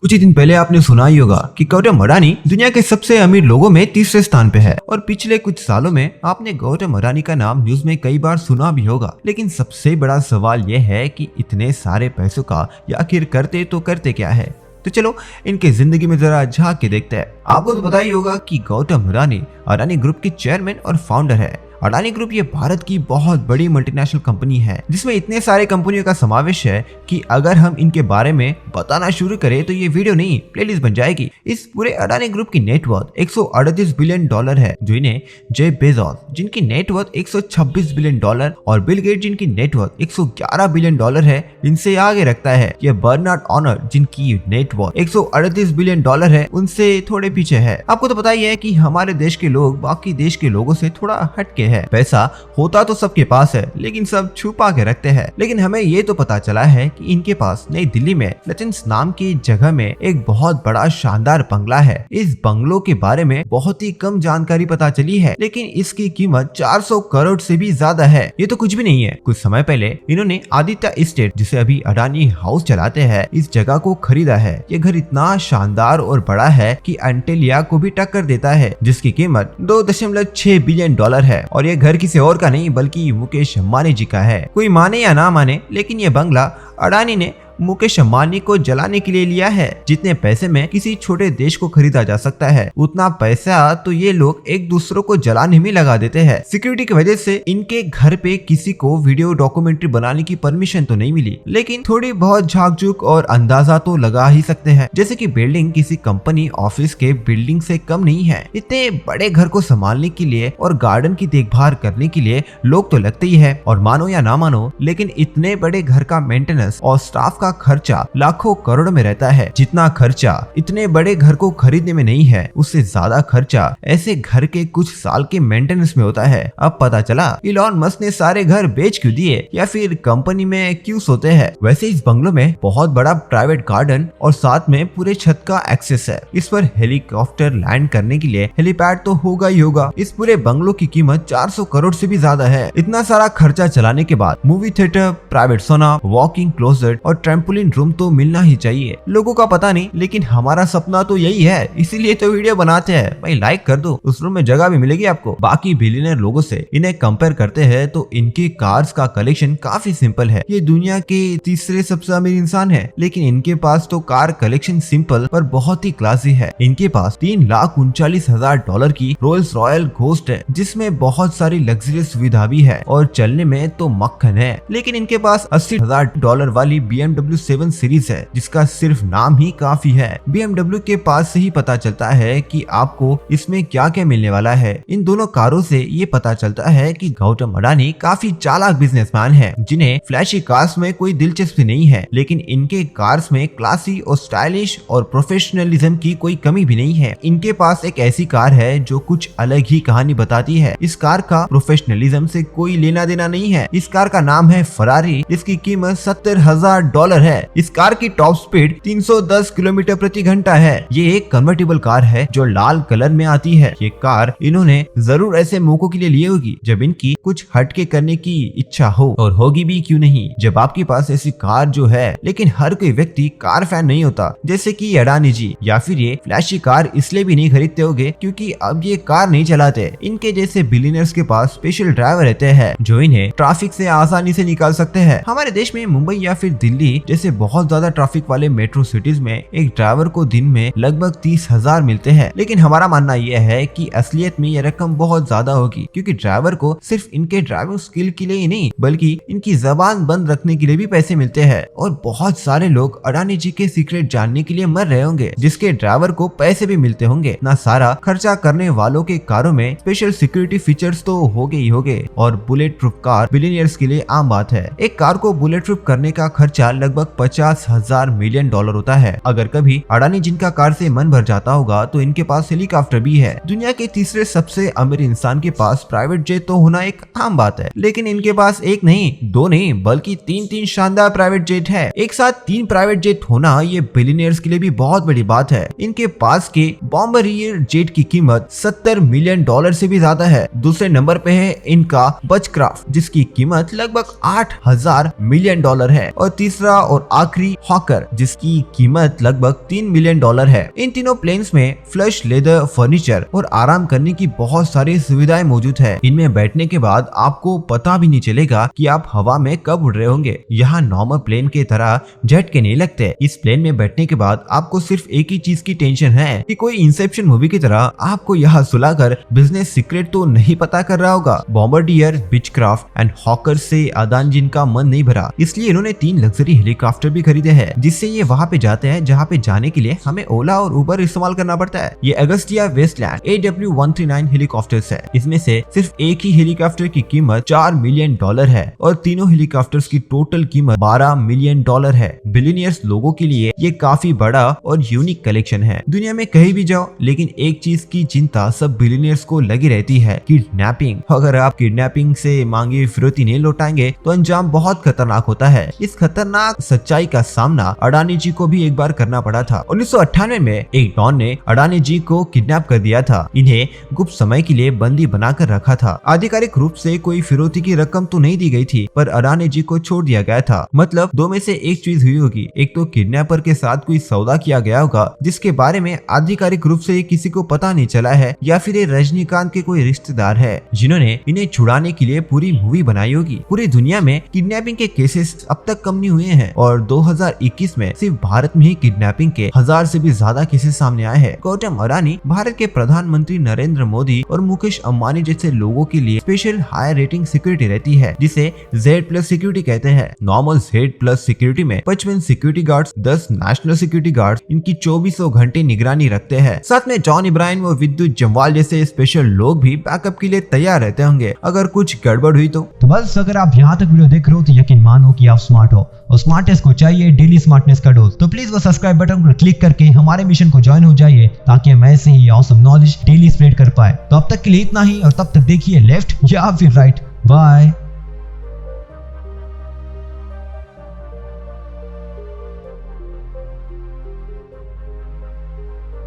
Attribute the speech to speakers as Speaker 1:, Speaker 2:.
Speaker 1: कुछ ही दिन पहले आपने सुना ही होगा कि गौतम अडानी दुनिया के सबसे अमीर लोगों में तीसरे स्थान पे है। और पिछले कुछ सालों में आपने गौतम अडानी का नाम न्यूज में कई बार सुना भी होगा। लेकिन सबसे बड़ा सवाल यह है कि इतने सारे पैसों का ये आखिर करते क्या है। तो चलो इनके जिंदगी में जरा झांक के देखते हैं। आपको तो पता ही होगा कि गौतम अडानी अडानी ग्रुप के चेयरमैन और फाउंडर है। अडानी ग्रुप ये भारत की बहुत बड़ी मल्टीनेशनल कंपनी है जिसमें इतने सारे कंपनियों का समावेश है कि अगर हम इनके बारे में बताना शुरू करें तो ये वीडियो नहीं प्लेलिस्ट बन जाएगी। इस पूरे अडानी ग्रुप की नेटवर्थ 138 बिलियन डॉलर है, जो इन्हें जेफ बेजोस जिनकी नेटवर्थ 126 बिलियन डॉलर और बिल गेट जिनकी नेटवर्थ 111 बिलियन डॉलर है, इनसे आगे रखता है। यह बर्नार्ड ऑर्नर जिनकी नेटवर्थ 138 बिलियन डॉलर है, उनसे थोड़े पीछे है। आपको तो पता ही है कि हमारे देश के लोग बाकी देश के लोगों से थोड़ा हटके है। पैसा होता तो सबके पास है लेकिन सब छुपा के रखते हैं। लेकिन हमें ये तो पता चला है कि इनके पास नई दिल्ली में लचिंस नाम की जगह में एक बहुत बड़ा शानदार बंगला है। इस बंगलों के बारे में बहुत ही कम जानकारी पता चली है, लेकिन इसकी कीमत 400 करोड़ से भी ज्यादा है। ये तो कुछ भी नहीं है। कुछ समय पहले इन्होंने आदित्य एस्टेट, जिसे अभी अडानी हाउस चलाते हैं, इस जगह को खरीदा है। ये घर इतना शानदार और बड़ा है कि एंटेलिया को भी टक्कर देता है, जिसकी कीमत 2.6 बिलियन डॉलर है। और ये घर किसी और का नहीं बल्कि मुकेश अंबानी जी का है। कोई माने या ना माने, लेकिन ये बंगला अडानी ने मुकेश अंबानी को जलाने के लिए लिया है। जितने पैसे में किसी छोटे देश को खरीदा जा सकता है, उतना पैसा तो ये लोग एक दूसरों को जलाने में लगा देते हैं। सिक्योरिटी की वजह से इनके घर पे किसी को वीडियो डॉक्यूमेंट्री बनाने की परमिशन तो नहीं मिली, लेकिन थोड़ी बहुत झाकझूक और अंदाजा तो लगा ही सकते हैं। जैसे कि बिल्डिंग किसी कंपनी ऑफिस के बिल्डिंग से कम नहीं है। इतने बड़े घर को संभालने के लिए और गार्डन की देखभाल करने के लिए लोग तो लगते ही है। और मानो या ना मानो, लेकिन इतने बड़े घर का मेंटेनेंस और स्टाफ का खर्चा लाखों करोड़ में रहता है। जितना खर्चा इतने बड़े घर को खरीदने में नहीं है, उससे ज्यादा खर्चा ऐसे घर के कुछ साल के मेंटेनेंस में होता है। अब पता चला इलॉन मस्क ने सारे घर बेच क्यों दिए या फिर कंपनी में क्यों सोते हैं। वैसे इस बंगलों में बहुत बड़ा प्राइवेट गार्डन और साथ में पूरे छत का एक्सेस है। इस पर हेलीकॉप्टर लैंड करने के लिए हेलीपैड तो होगा ही होगा। इस पूरे बंगलों की कीमत 400 करोड़ से भी ज्यादा है। इतना सारा खर्चा चलाने के बाद मूवी थिएटर, प्राइवेट सोना, वॉकिंग क्लोजेट और ट्रैम्पोलिन रूम तो मिलना ही चाहिए। लोगों का पता नहीं, लेकिन हमारा सपना तो यही है, इसीलिए तो वीडियो बनाते हैं। भाई लाइक कर दो, उस रूम में जगह भी मिलेगी आपको। बाकी बिलियनर लोगों से इन्हें कंपेयर करते हैं तो इनके कार्स का कलेक्शन काफी सिंपल है। ये दुनिया के तीसरे सबसे अमीर इंसान है, लेकिन इनके पास तो कार कलेक्शन सिंपल पर बहुत ही क्लासी है। इनके पास $3,39,000 की रोल्स रॉयल घोस्ट है, जिसमें बहुत सारी लग्जरी सुविधा भी है और चलने में तो मक्खन है। लेकिन इनके पास $80,000 वाली BMW 7 सीरीज है, जिसका सिर्फ नाम ही काफी है। BMW के पास से ही पता चलता है कि आपको इसमें क्या क्या मिलने वाला है। इन दोनों कारों से ये पता चलता है कि गौतम अडानी काफी चालाक बिजनेसमैन है, जिन्हें फ्लैशी कार्स में कोई दिलचस्पी नहीं है। लेकिन इनके कार्स में क्लासी और स्टाइलिश और प्रोफेशनलिज्म की कोई कमी भी नहीं है। इनके पास एक ऐसी कार है जो कुछ अलग ही कहानी बताती है। इस कार का प्रोफेशनलिज्म से कोई लेना देना नहीं है। इस कार का नाम है फरारी, जिसकी कीमत $70,000 है। इस कार की टॉप स्पीड 310 किलोमीटर प्रति घंटा है। ये एक कन्वर्टेबल कार है जो लाल कलर में आती है। ये कार इन्होंने जरूर ऐसे मौकों के लिए ली होगी जब इनकी कुछ हटके करने की इच्छा हो, और होगी भी क्यों नहीं जब आपके पास ऐसी कार जो है। लेकिन हर कोई व्यक्ति कार फैन नहीं होता, जैसे कि अडानी जी। या फिर ये फ्लैशी कार इसलिए भी नहीं खरीदते होगे क्योंकि अब ये कार नहीं चलाते। इनके जैसे बिलियनर्स के पास स्पेशल ड्राइवर रहते हैं जो इन्हें ट्रैफिक से आसानी से निकाल सकते हैं। हमारे देश में मुंबई या फिर दिल्ली जैसे बहुत ज्यादा ट्रैफिक वाले मेट्रो सिटीज में एक ड्राइवर को दिन में लगभग 30,000 मिलते हैं। लेकिन हमारा मानना यह है कि असलियत में यह रकम बहुत ज्यादा होगी, क्योंकि ड्राइवर को सिर्फ इनके ड्राइविंग स्किल के लिए ही नहीं बल्कि इनकी जबान बंद रखने के लिए भी पैसे मिलते हैं। और बहुत सारे लोग अडानी जी के सीक्रेट जानने के लिए मर रहे होंगे, जिसके ड्राइवर को पैसे भी मिलते होंगे। ना सारा खर्चा करने वालों के कारों में स्पेशल सिक्योरिटी फीचर्स तो होगे ही होगे, और बुलेट प्रूफ कार बिलियनियर्स के लिए आम बात है। एक कार को बुलेट प्रूफ करने का खर्चा लगभग 50,000 मिलियन डॉलर होता है। अगर कभी अडानी जिनका कार से मन भर जाता होगा तो इनके पास हेलीकॉप्टर भी है। दुनिया के तीसरे सबसे अमीर इंसान के पास प्राइवेट जेट तो होना एक आम बात है, लेकिन इनके पास एक नहीं, दो नहीं, बल्कि तीन शानदार प्राइवेट जेट है। एक साथ 3 प्राइवेट जेट होना ये बिलियनियर्स के लिए भी बहुत बड़ी बात है। इनके पास के बॉम्बारियर जेट की कीमत $70 मिलियन से भी ज्यादा है। दूसरे नंबर पे है इनका बचक्राफ्ट, जिसकी कीमत लगभग $8,000 मिलियन है। और तीसरा तीसरा और आखिरी हॉकर, जिसकी कीमत लगभग $3 मिलियन है। इन तीनों प्लेन्स में फ्लश लेदर फर्नीचर और आराम करने की बहुत सारी सुविधाएं मौजूद है। इनमें बैठने के बाद आपको पता भी नहीं चलेगा कि आप हवा में कब उड़ रहे होंगे। यहाँ नॉर्मल प्लेन के तरह झटके नहीं लगते। इस प्लेन में बैठने के बाद आपको सिर्फ एक ही चीज की टेंशन है कि कोई इंसेप्शन मूवी की तरह आपको यहाँ सुलाकर बिजनेस सीक्रेट तो नहीं पता कर रहा होगा। बॉम्बार्डियर, बिचक्राफ्ट एंड हॉकर से अदानजीन का मन नहीं भरा, इसलिए इन्होंने 3 लग्जरी हेलीकॉप्टर भी खरीदे हैं, जिससे ये वहाँ पे जाते हैं जहाँ पे जाने के लिए हमें ओला और उबर इस्तेमाल करना पड़ता है। ये अगस्टिया वेस्टलैंड AW139 हेलीकॉप्टर्स है। इसमें से सिर्फ एक ही हेलीकॉप्टर की कीमत $4 मिलियन है और तीनों हेलीकॉप्टर्स की टोटल कीमत $12 मिलियन है। बिलियनियर्स लोगों के लिए ये काफी बड़ा और यूनिक कलेक्शन है। दुनिया में कहीं भी जाओ, लेकिन एक चीज की चिंता सब बिलियनियर्स को लगी रहती है, किडनैपिंग। अगर आप किडनैपिंग से मांगी फिरौती नहीं लौटाएंगे तो अंजाम बहुत खतरनाक होता है। इस खतरनाक सच्चाई का सामना अडानी जी को भी एक बार करना पड़ा था। 1998 में एक डॉन ने अडानी जी को किडनैप कर दिया था। इन्हें गुप्त समय के लिए बंदी बनाकर रखा था। आधिकारिक रूप से कोई फिरौती की रकम तो नहीं दी गई थी, पर अडानी जी को छोड़ दिया गया था। मतलब दो में से एक चीज हुई होगी, एक तो किडनैपर के साथ कोई सौदा किया गया होगा जिसके बारे में आधिकारिक रूप से किसी को पता नहीं चला है, या फिर ये रजनीकांत के कोई रिश्तेदार है जिन्होंने इन्हें छुड़ाने के लिए पूरी मूवी बनाई होगी। पूरी दुनिया में किडनैपिंग के केसेस अब तक कम नहीं हुए हैं और 2021 में सिर्फ भारत में ही किडनैपिंग के 1000 से भी ज्यादा केसेस सामने आए हैं। गौतम अडानी भारत के प्रधानमंत्री नरेंद्र मोदी और मुकेश अंबानी जैसे लोगों के लिए स्पेशल हाई रेटिंग सिक्योरिटी रहती है, जिसे Z+ सिक्योरिटी कहते हैं। नॉर्मल Z+ सिक्योरिटी में 55 security guards, 10 national security guards इनकी 2400 घंटे निगरानी रखते हैं। साथ में जॉन इब्राहिम और विद्युत जम्वाल जैसे स्पेशल लोग भी बैकअप के लिए तैयार रहते होंगे अगर कुछ गड़बड़ हुई तो
Speaker 2: बस अगर आप यहाँ तक वीडियो देख रहे हो तो यकीन मानो कि आप स्मार्ट हो और स्मार्टनेस को चाहिए डेली स्मार्टनेस का डोज। तो प्लीज वो सब्सक्राइब बटन पर क्लिक करके हमारे मिशन को ज्वाइन हो जाइए ताकि हम ऐसे ही ऑसम नॉलेज डेली स्प्रेड कर पाए। तो अब तक के लिए इतना ही और तब तक देखिए लेफ्ट या फिर राइट। बाय।